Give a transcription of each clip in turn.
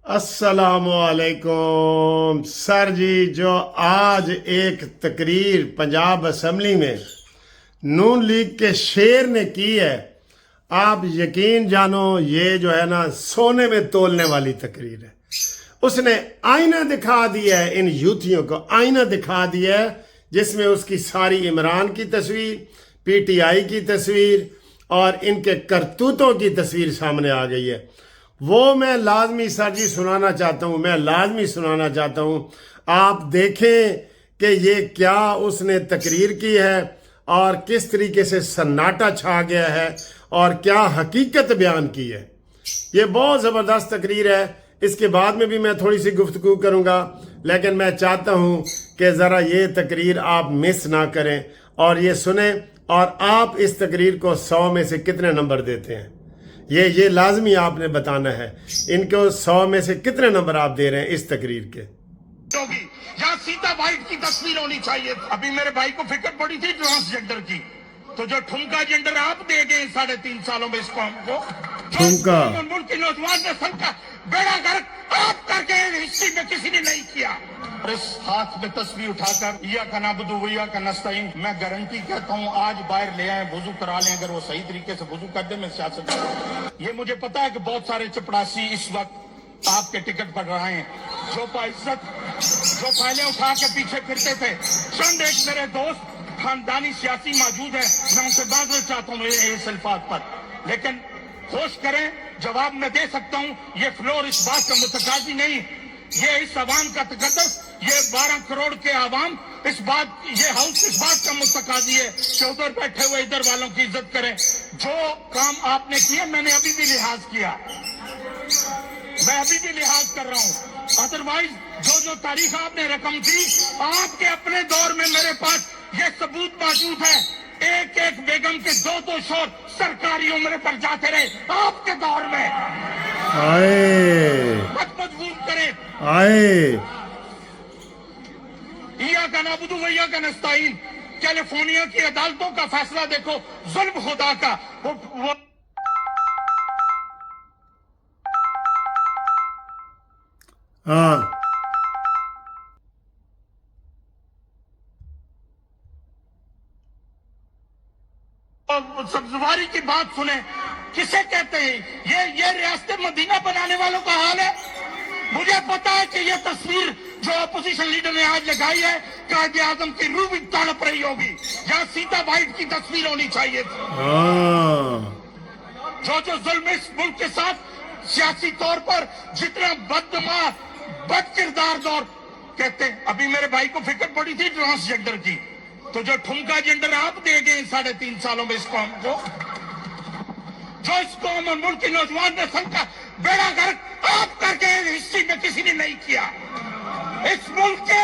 السلام علیکم سر جی، جو آج ایک تقریر پنجاب اسمبلی میں نون لیگ کے شیر نے کی ہے، آپ یقین جانو یہ جو ہے نا سونے میں تولنے والی تقریر ہے۔ اس نے آئینہ دکھا دیا ہے، ان یوتھیوں کو آئینہ دکھا دیا ہے جس میں اس کی ساری عمران کی تصویر، پی ٹی آئی کی تصویر اور ان کے کرتوتوں کی تصویر سامنے آ گئی ہے۔ وہ میں لازمی سر جی سنانا چاہتا ہوں، آپ دیکھیں کہ یہ کیا اس نے تقریر کی ہے اور کس طریقے سے سناٹا چھا گیا ہے اور کیا حقیقت بیان کی ہے۔ یہ بہت زبردست تقریر ہے، اس کے بعد میں بھی میں تھوڑی سی گفتگو کروں گا، لیکن میں چاہتا ہوں کہ ذرا یہ تقریر آپ مس نہ کریں اور یہ سنیں، اور آپ اس تقریر کو 100 میں سے کتنے نمبر دیتے ہیں، یہ لازمی آپ نے بتانا ہے۔ ان کو 100 میں سے کتنے نمبر آپ دے رہے ہیں اس تقریر کے؟ یہاں سیتا وائٹ کی تصویر ہونی چاہیے۔ ابھی میرے بھائی کو فکر پڑی تھی ٹرانسجنڈر کی، تو جو ٹھمکا جنڈر آپ دے گئے 3.5 سالوں میں اس قوم کو، ٹھمکا ملک کی نوجوان نسل کا بیڑا غرق آپ کر کے ہسٹری میں کسی نے نہیں کیا۔ اور اس ہاتھ میں تصویر اٹھا کر یا کا نعبدو و یا کا نستعین، میں گارنٹی کہتا ہوں آج باہر لے آئیں، وضو کرا لیں، اگر وہ صحیح طریقے سے وضو کر دیں میں سیاست کروں۔ یہ مجھے پتا ہے کہ بہت سارے چپڑاسی اس وقت آپ کے ٹکٹ پر رہے ہیں، جو باعزت جو فائلیں اٹھا کے پیچھے پھرتے تھے۔ چند ایک میرے دوست خاندانی سیاسی موجود ہیں، میں ان سے بات کرنا چاہتا ہوں اس الفاظ پر، لیکن ہوش کریں، جواب میں دے سکتا ہوں۔ یہ فلور اس بات کا متقاضی نہیں، یہ اس عوام کا تقدس، یہ 12 کروڑ کے عوام یہ ہاؤس اس بات کا متقاضی ہے کہ ادھر بیٹھے ہوئے ادھر والوں کی عزت کریں۔ جو کام آپ نے کیے میں نے ابھی بھی لحاظ کیا، میں ابھی بھی لحاظ کر رہا ہوں۔ ادروائز جو تاریخ آپ نے رقم کی، آپ کے اپنے دور میں میرے پاس یہ ثبوت موجود ہے، ایک ایک بیگم کے 2 شور سرکاری عمرے پر جاتے رہے آپ کے دور میں۔ مت مجبور کریں۔ کا نعبدو و یا کا نستعین، کیلیفورنیا کی عدالتوں کا فیصلہ دیکھو، ظلم خدا کا۔ سبزواری کی بات سنیں، کسے کہتے ہیں یہ ریاست مدینہ بنانے والوں کا حال ہے۔ مجھے پتا ہے کہ یہ تصویر جو اپوزیشن لیڈر نے آج لگائی ہے، قائد اعظم کی روح بھی تڑپ رہی ہوگی۔ یہاں سیتا وائٹ کی تصویر ہونی چاہیے جو ظلم اس ملک کے ساتھ سیاسی طور پر جتنا بددماغ بد کردار دور کہتے ہیں۔ ابھی میرے بھائی کو فکر پڑی تھی ٹرانسجنڈر کی، تو جو ٹھمکا جنڈر آپ دے گئے 3.5 سالوں میں اس قوم کو، جو اس قوم اور ملک کی نوجوان نسل کا بیڑا غرق آپ کر کے ہسٹری میں کسی نے نہیں کیا۔ اس ملک کے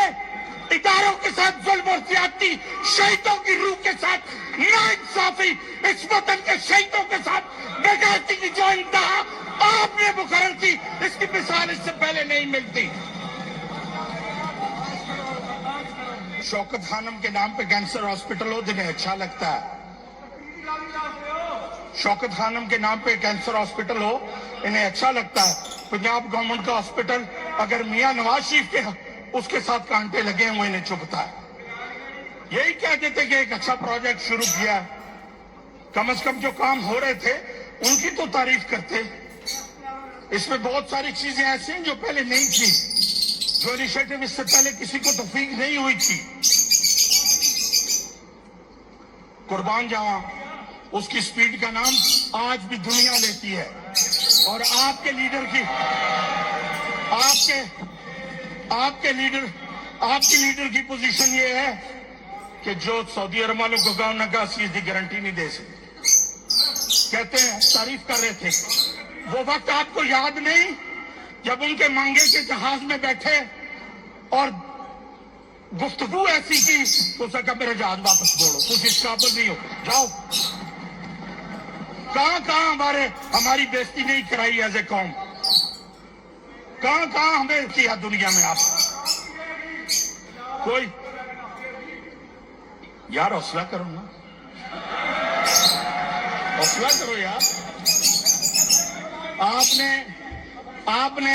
اداروں کے ساتھ ظلم اور زیادتی، شہیدوں کی روح کے ساتھ ناانصافی، اس وطن کے شہیدوں کے ساتھ بے غیرتی کی جو انتہا آپ نے مقرر کی، اس کی مثال اس سے پہلے نہیں ملتی۔ شوکت خانم کے نام پہ کینسر ہاسپٹل ہو، جنہیں اچھا لگتا ہے۔ شوکت خانم کے نام پہ کینسر ہاسپٹل ہو، انہیں اچھا لگتا ہے۔ پنجاب گورنمنٹ کا ہاسپٹل اگر میاں نواز شریف کے اس کے ساتھ کانٹے لگے ہوئے انہیں چبھتا ہے۔ یہی کہہ دیتے کہ ایک اچھا پروجیکٹ شروع کیا ہے، کم از کم جو کام ہو رہے تھے ان کی تو تعریف کرتے۔ اس میں بہت ساری چیزیں ایسی ہیں جو پہلے نہیں تھی، جو انیشیٹو اس سے پہلے کسی کو توفیق نہیں ہوئی تھی۔ قربان جاواں، اس کی سپیڈ کا نام آج بھی دنیا لیتی ہے، اور آپ کے لیڈر کی کی پوزیشن یہ ہے کہ جو سعودی عرب والوں کو گاؤں نہ گا چیز کی گارنٹی نہیں دے سکتے۔ کہتے ہیں تعریف کر رہے تھے، وہ وقت آپ کو یاد نہیں جب ان کے مانگے کے جہاز میں بیٹھے اور گفتگو ایسی کی تو اسے کہا میرے جہاز واپس موڑو، کچھ اس قابل نہیں ہو، جاؤ۔ کہاں ہماری بےزتی نہیں کرائی ایز اے قوم، کہاں ہمیں کیا دنیا میں آپ کوئی۔ یار حوصلہ کرو نا، حوصلہ کرو یار۔ آپ نے